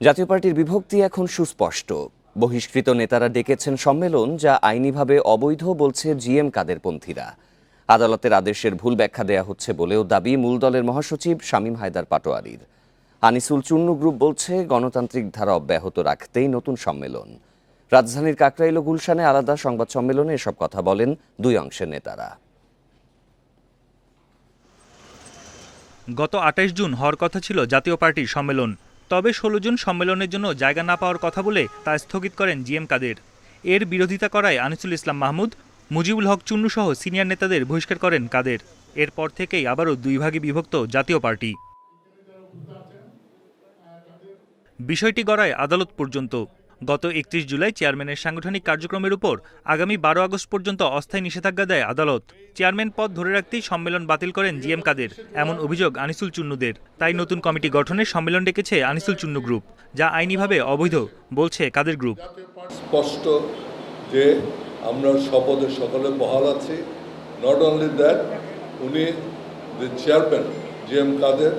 জাতীয় পার্টির বিভক্তি এখন সুস্পষ্ট। বহিষ্কৃত নেতারা ডেকেছেন সম্মেলন, যা আইনিভাবে অবৈধ বলছে জিএম কাদেরপন্থীরা। আদালতের আদেশের ভুল ব্যাখ্যা দেয়া হচ্ছে বলেও দাবি মূল দলের মহাসচিব শামীম হায়দার পাটোয়ারীর। আনিসুল চুন্নু গ্রুপ বলছে গণতান্ত্রিক ধারা অব্যাহত রাখতেই নতুন সম্মেলন। রাজধানীর কাকরাইল ও গুলশানে আলাদা সংবাদ সম্মেলনে এসব কথা বলেন দুই অংশের নেতারা। গত ২৮ জুন হওয়ার কথা ছিল জাতীয় পার্টির সম্মেলন, তবে ১৬ জুন সম্মেলনের জন্য জায়গা না পাওয়ার কথা বলে তা স্থগিত করেন জিএম কাদের। এর বিরোধিতা করায় আনিসুল ইসলাম মাহমুদ, মুজিবুল হক চুন্নু সহ সিনিয়র নেতাদের বহিষ্কার করেন কাদের। এরপর থেকেই আবারও দুই ভাগে বিভক্ত জাতীয় পার্টি। বিষয়টি গড়ায় আদালত পর্যন্ত। গত ৩১ জুলাই চেয়ারম্যানের সাংগঠনিক কার্যক্রমের উপর আগামী ১২ আগস্ট পর্যন্ত অস্থায়ী নিষেধাজ্ঞা দেয় আদালত। চেয়ারম্যান পদ ধরে রাখতেই সম্মেলন বাতিল করেন জিএম কাদের, এমন অভিযোগ আনিসুল চুন্নুদের। তাই নতুন কমিটি গঠনের সম্মেলন ডেকেছে আনিসুল চুন্নু গ্রুপ, যা আইনিভাবে অবৈধ বলছে কাদের গ্রুপ। স্পষ্ট যে আমরা শপথে সকলে বহাল আছি। নট অনলি দ্যাট, উনি যে চেয়ারম্যান জিএম কাদের,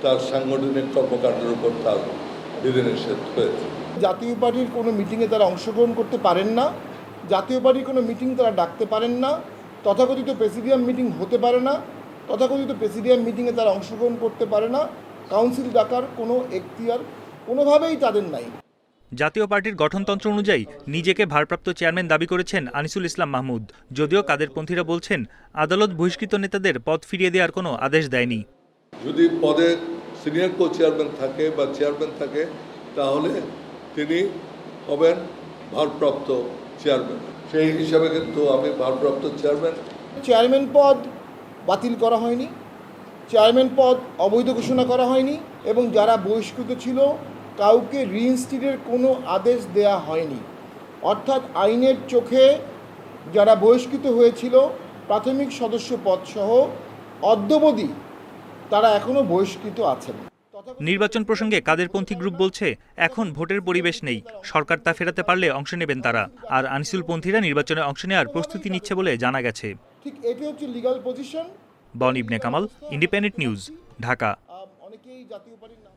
তার সাংগঠনিক কর্মকাণ্ডের উপর তার বিধিনিষেধ হয়েছে। জাতীয় পার্টির কোনো মিটিংয়ে তারা অংশগ্রহণ করতে পারেন না, জাতীয় পার্টির কোনো মিটিং তারা ডাকতে পারেন না, তথাকথিত প্রেসিডিয়াম মিটিং হতে পারে না, তথাকথিত প্রেসিডিয়াম মিটিংয়ে তারা অংশগ্রহণ করতে পারে না। কাউন্সিল ডাকার কোনো এখতিয়ার কোনোভাবেই তাদের নাই। জাতীয় পার্টির গঠনতন্ত্র অনুযায়ী নিজেকে ভারপ্রাপ্ত চেয়ারম্যান দাবি করেছেন আনিসুল ইসলাম মাহমুদ, যদিও কাদেরপন্থীরা বলছেন আদালত বহিষ্কৃত নেতাদের পদ ফিরিয়ে দেওয়ার কোনো আদেশ দেয়নি। যদি পদে সিনিয়র কো চেয়ারম্যান থাকে বা চেয়ারম্যান থাকে, তাহলে তিনি হবেন ভারপ্রাপ্ত চেয়ারম্যান। সেই হিসাবে কিন্তু আমি ভারপ্রাপ্ত চেয়ারম্যান। চেয়ারম্যান পদ বাতিল করা হয়নি, চেয়ারম্যান পদ অবৈধ ঘোষণা করা হয়নি, এবং যারা বহিষ্কৃত ছিল কাউকে রিইনস্টেটের কোনো আদেশ দেয়া হয়নি। অর্থাৎ আইনের চোখে যারা বহিষ্কৃত হয়েছিল প্রাথমিক সদস্য পদসহ অদ্যাবধি তারা এখনও বহিষ্কৃত আছেন। নির্বাচন প্রসঙ্গে কাদেরপন্থী গ্রুপ বলছে এখন ভোটের পরিবেশ নেই, সরকার তা ফেরাতে পারলে অংশ নেবেন তারা। আর আনিসুল পন্থীরা নির্বাচনে অংশ নেওয়ার প্রস্তুতি নিচ্ছে বলে জানা গেছে। ঠিক এটি হচ্ছে লিগ্যাল পজিশন। বন ইবনে কামাল, ইন্ডিপেন্ডেন্ট নিউজ, ঢাকা। অনেকেই জাতীয় পার্টির নাম।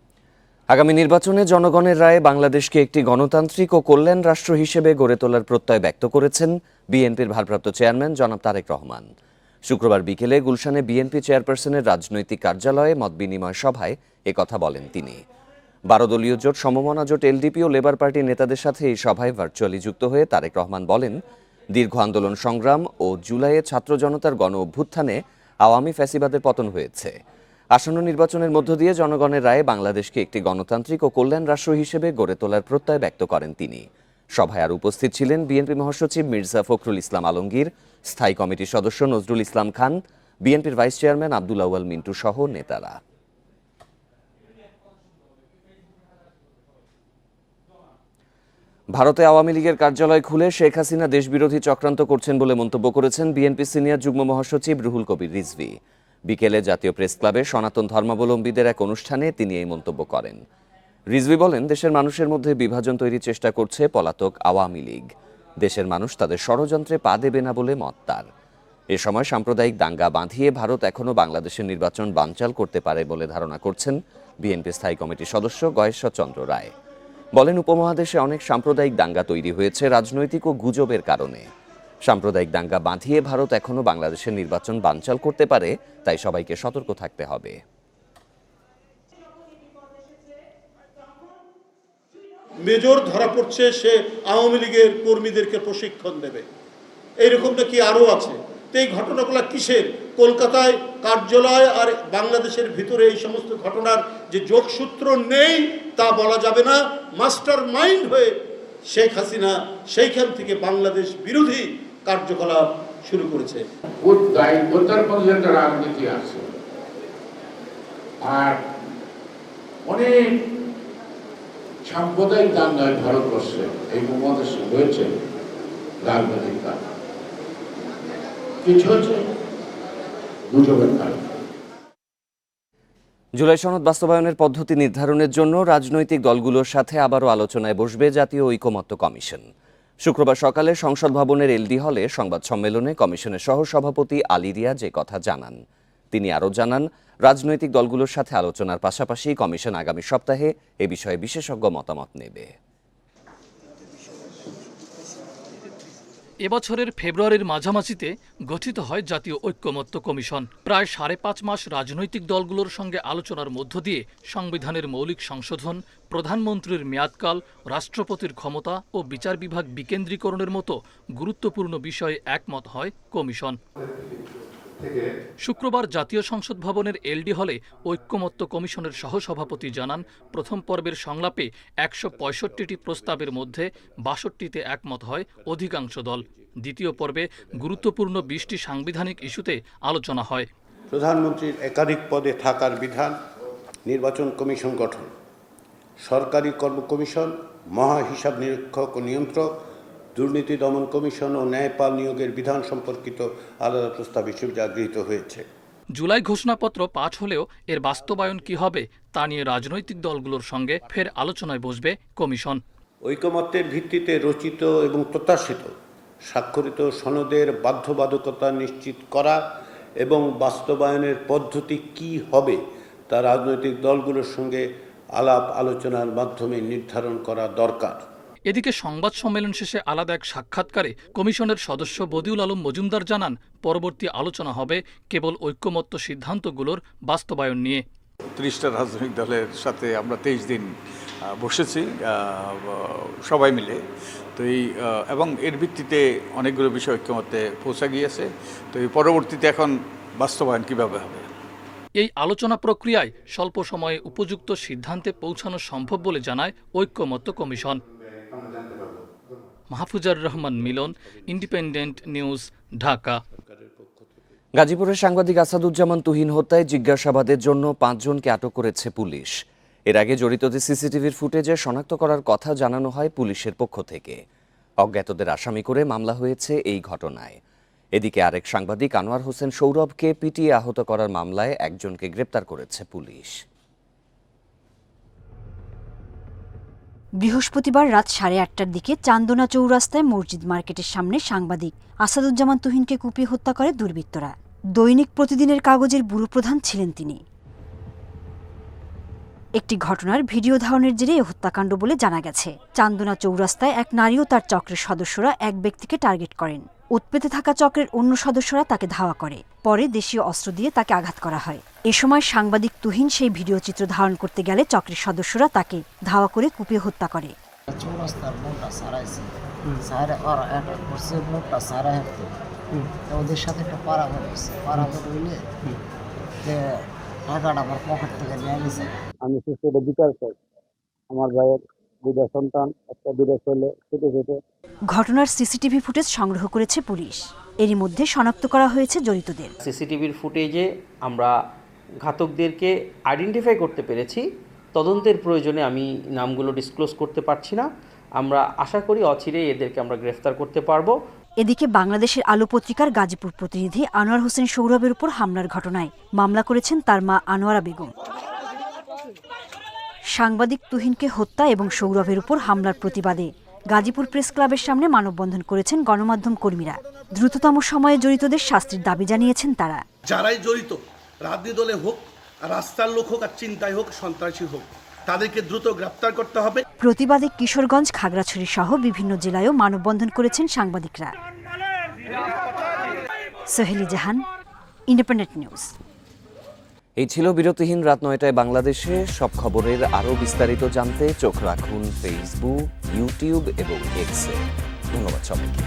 আগামী নির্বাচনে জনগণের রায়ে বাংলাদেশকে একটি গণতান্ত্রিক ও কল্যাণ রাষ্ট্র হিসেবে গড়ে তোলার প্রত্যয় ব্যক্ত করেছেন বিএনপির ভারপ্রাপ্ত চেয়ারম্যান জনাব তারেক রহমান। শুক্রবার বিকেলে গুলশানে বিএনপি চেয়ারপারসনের রাজনৈতিক কার্যালয়ে মতবিনিময় সভায় একথা বলেন তিনি। ১২ দলীয় জোট, সমমনা জোট, এলডিপি ও লেবার পার্টির নেতাদের সাথে এই সভায় ভার্চুয়ালি যুক্ত হয়ে তারেক রহমান বলেন, দীর্ঘ আন্দোলন সংগ্রাম ও জুলাইয়ে ছাত্র জনতার গণ অভ্যুত্থানে আওয়ামী ফ্যাসিবাদের পতন হয়েছে। আসন্ন নির্বাচনের মধ্য দিয়ে জনগণের রায়ে বাংলাদেশকে একটি গণতান্ত্রিক ও কল্যাণ রাষ্ট্র হিসেবে গড়ে তোলার প্রত্যয় ব্যক্ত করেন তিনি। সভায় আর উপস্থিত ছিলেন বিএনপি মহাসচিব মির্জা ফখরুল ইসলাম আলমগীর, স্থায়ী কমিটির সদস্য নজরুল ইসলাম খান, বিএনপির ভাইস চেয়ারম্যান আব্দুল আউয়াল মিন্টু সহ নেতারা। ভারতে আওয়ামী লীগের কার্যালয় খুলে শেখ হাসিনা দেশবিরোধী চক্রান্ত করছেন বলে মন্তব্য করেছেন বিএনপি সিনিয়র যুগ্ম মহাসচিব রুহুল কবির রিজভী। বিকেলে জাতীয় প্রেস ক্লাবে সনাতন ধর্মাবলম্বীদের এক অনুষ্ঠানে তিনি এই মন্তব্য করেন। রিজভী বলেন, দেশের মানুষের মধ্যে বিভাজন তৈরির চেষ্টা করছে পলাতক আওয়ামী লীগ। দেশের মানুষ তাদের ষড়যন্ত্রে পা দেবে না বলে মত তার। এ সময় সাম্প্রদায়িক দাঙ্গা বাঁধিয়ে ভারত এখনও বাংলাদেশের নির্বাচন বানচাল করতে পারে বলে ধারণা করছেন বিএনপি স্থায়ী কমিটির সদস্য গয়েশ্বর চন্দ্র রায়। বলেন, উপমহাদেশে অনেক সাম্প্রদায়িক দাঙ্গা তৈরি হয়েছে রাজনৈতিক ও গুজবের কারণে। সাম্প্রদায়িক দাঙ্গা বাঁধিয়ে ভারত এখনও বাংলাদেশের নির্বাচন বানচাল করতে পারে, তাই সবাইকে সতর্ক থাকতে হবে। মেজর ধরা পড়ছে সে আওয়ামী লীগের কর্মীদেরকে প্রশিক্ষণ দেবে, এইরকমটা কি আরও আছে? তো এই ঘটনাগুলো কিসের? কলকাতায় কার্যালয় আর বাংলাদেশের ভিতরে এই সমস্ত ঘটনার যে যোগসূত্র নেই তা বলা যাবে না। মাস্টার মাইন্ড হয়ে শেখ হাসিনা সেইখান থেকে বাংলাদেশ বিরোধী কার্যকলাপ শুরু করেছে। রাজনীতি আছে আর অনেক সাম্প্রদায়িক দাঙ্গায় ভারতবর্ষে এই উপমহাদেশে হয়েছে রাজনৈতিক দাঙ্গা, কিছু হচ্ছে গুজবের কারণে। জুলাই সনদ বাস্তবায়নের পদ্ধতি নির্ধারণের জন্য রাজনৈতিক দলগুলোর সাথে আবারও আলোচনায় বসবে জাতীয় ঐকমত্য কমিশন। শুক্রবার সকালে সংসদ ভবনের এলডি হলে সংবাদ সম্মেলনে কমিশনের সহসভাপতি আলী রিয়াজ এ কথা জানান। তিনি আরও জানান, রাজনৈতিক দলগুলোর সাথে আলোচনার পাশাপাশি কমিশন আগামী সপ্তাহে এ বিষয়ে বিশেষজ্ঞ মতামত নেবে। এবছরের ফেব্রুয়ারির মাঝামাঝিতে গঠিত হয় জাতীয় ঐক্যমত্য কমিশন। প্রায় 5.5 মাস রাজনৈতিক দলগুলোর সঙ্গে আলোচনার মধ্য দিয়ে সংবিধানের মৌলিক সংশোধন, প্রধানমন্ত্রীর মেয়াদকাল, রাষ্ট্রপতির ক্ষমতা ও বিচার বিভাগ বিকেন্দ্রীকরণের মতো গুরুত্বপূর্ণ বিষয়ে একমত হয় কমিশন। শুক্রবার জাতীয় সংসদ ভবনের এলডি হলে ঐক্যমত্য কমিশনের সহসভাপতি জানান, প্রথম পর্বের সংলাপে 165টি প্রস্তাবের মধ্যে 62তে একমত হয় অধিকাংশ দল। দ্বিতীয় পর্বে গুরুত্বপূর্ণ 20টি সাংবিধানিক ইস্যুতে আলোচনা হয়। প্রধানমন্ত্রীর একাধিক পদে থাকার বিধান, নির্বাচন কমিশন গঠন, সরকারি কর্ম কমিশন, মহা হিসাব নিরীক্ষক ও নিয়ন্ত্রক, দুর্নীতি দমন কমিশন ও ন্যায়পাল নিয়োগের বিধান সম্পর্কিত আলাদা প্রস্তাব হিসেবে যা গৃহীত হয়েছে। জুলাই ঘোষণাপত্র পাঠ হলেও এর বাস্তবায়ন কি হবে তা নিয়ে রাজনৈতিক দলগুলোর সঙ্গে ফের আলোচনায় বসবে কমিশন। ঐকমত্যের ভিত্তিতে রচিত এবং প্রত্যাশিত স্বাক্ষরিত সনদের বাধ্যবাধকতা নিশ্চিত করা এবং বাস্তবায়নের পদ্ধতি কি হবে তা রাজনৈতিক দলগুলোর সঙ্গে আলাপ আলোচনার মাধ্যমে নির্ধারণ করা দরকার। এদিকে সংবাদ সম্মেলন শেষে আলাদা এক সাক্ষাৎকারে কমিশনের সদস্য বদিউল আলম মজুমদার জানান, পরবর্তী আলোচনা হবে কেবল ঐক্যমত্য সিদ্ধান্তগুলোর বাস্তবায়ন নিয়ে। 30টা রাজনৈতিক দলের সাথে আমরা 23 দিন বসেছি সবাই মিলে। তো এবং এর ভিত্তিতে অনেকগুলো বিষয় ঐক্যমত্যে পৌঁছা গিয়েছে। তো এই পরবর্তীতে এখন বাস্তবায়ন কিভাবে হবে, এই আলোচনা প্রক্রিয়ায় স্বল্প সময়ে উপযুক্ত সিদ্ধান্তে পৌঁছানো সম্ভব বলে জানায় ঐক্যমত্য কমিশন। মাহফুজার রহমান মিলন, ইন্ডিপেন্ডেন্ট নিউজ, ঢাকা। গাজীপুরের সাংবাদিক আসাদুজ্জামান তুহিন হত্যায় জিজ্ঞাসাবাদের জন্য 5 জনকে আটক করেছে পুলিশ। এর আগে জড়িতদের সিসিটিভির ফুটেজে শনাক্ত করার কথা জানানো হয় পুলিশের পক্ষ থেকে। অজ্ঞাতদের আসামি করে মামলা হয়েছে এই ঘটনায়। এদিকে আরেক সাংবাদিক আনোয়ার হোসেন সৌরভকে পিটিয়ে আহত করার মামলায় একজনকে গ্রেপ্তার করেছে পুলিশ। বৃহস্পতিবার রাত 8:30টার দিকে চান্দনা চৌরাস্তায় মসজিদ মার্কেটের সামনে সাংবাদিক আসাদুজ্জামান তুহিনকে কুপিয়ে হত্যা করে দুর্বৃত্তরা। দৈনিক প্রতিদিনের কাগজের ব্যুরো প্রধান ছিলেন তিনি। একটি ঘটনার ভিডিও ধারণের জেরে এ হত্যাকাণ্ড বলে জানা গেছে। চান্দনা চৌরাস্তায় এক নারী ও তার চক্রের সদস্যরা এক ব্যক্তিকে টার্গেট করেন। উৎপেতে থাকা চক্রের অন্য সদস্যরা তাকে ধাওয়া করে। পরে দেশীয় অস্ত্র দিয়ে তাকে আঘাত করা হয়। এ সময় সাংবাদিক তুহিন সেই ভিডিও চিত্র ধারণ করতে গেলে চক্রের সদস্যরা তাকে ধাওয়া করে কুপিয়ে হত্যা করে। ওদের সাথে একটা পারাবার হয়েছে, পারাবার হইলে টাকাটা আমার পকেট থেকে নিয়ে গেছে। আমি সুস্থতা বিচার চাই। আমার ভাইয়ের 2টা সন্তান, একটা 2টা ছেলে, ছোটো ছোটো। ঘটনার সিসিটিভি ফুটেজ সংগ্রহ করেছে পুলিশ। এরই মধ্যে শনাক্ত করা হয়েছে জড়িতদের। সিসিটিভির ফুটেজে আমরা ঘাতকদেরকে আইডেন্টিফাই করতে পেরেছি। তদন্তের প্রয়োজনে আমি নামগুলো ডিসক্লোজ করতে পারছি না। আমরা আশা করি অচিরেই এদেরকে আমরা গ্রেফতার করতে পারবো। এদিকে বাংলাদেশের আলো পত্রিকার গাজীপুর প্রতিনিধি আনোয়ার হোসেন সৌরভের উপর হামলার ঘটনায় মামলা করেছেন তার মা আনোয়ারা বেগম। সাংবাদিক তুহিনকে হত্যা এবং সৌরভের উপর হামলার প্রতিবাদে গাজীপুর প্রেস ক্লাবের সামনে মানববন্ধন করেছেন গণমাধ্যম কর্মীরা। দ্রুততম সময়ে জড়িতদের শাস্তির দাবি জানিয়েছেন তারা। যারাই জড়িত, রাজনীতি দলে হোক, রাস্তার লোক হোক, আর চিন্তায় হোক, সন্ত্রাসী হোক, তাদেরকে দ্রুত গ্রেফতার করতে হবে। প্রতিবাদে কিশোরগঞ্জ, খাগড়াছড়ি সহ বিভিন্ন জেলায়ও মানববন্ধন করেছেন সাংবাদিকরা। সোহেলি জাহান, ইন্ডিপেন্ডেন্ট নিউজ। এই ছিল বিরতিহীন রাত 9টায় বাংলাদেশে। সব খবরের আরও বিস্তারিত জানতে চোখ রাখুন ফেসবুক, ইউটিউব এবং এক্সে। ধন্যবাদ সবাইকে।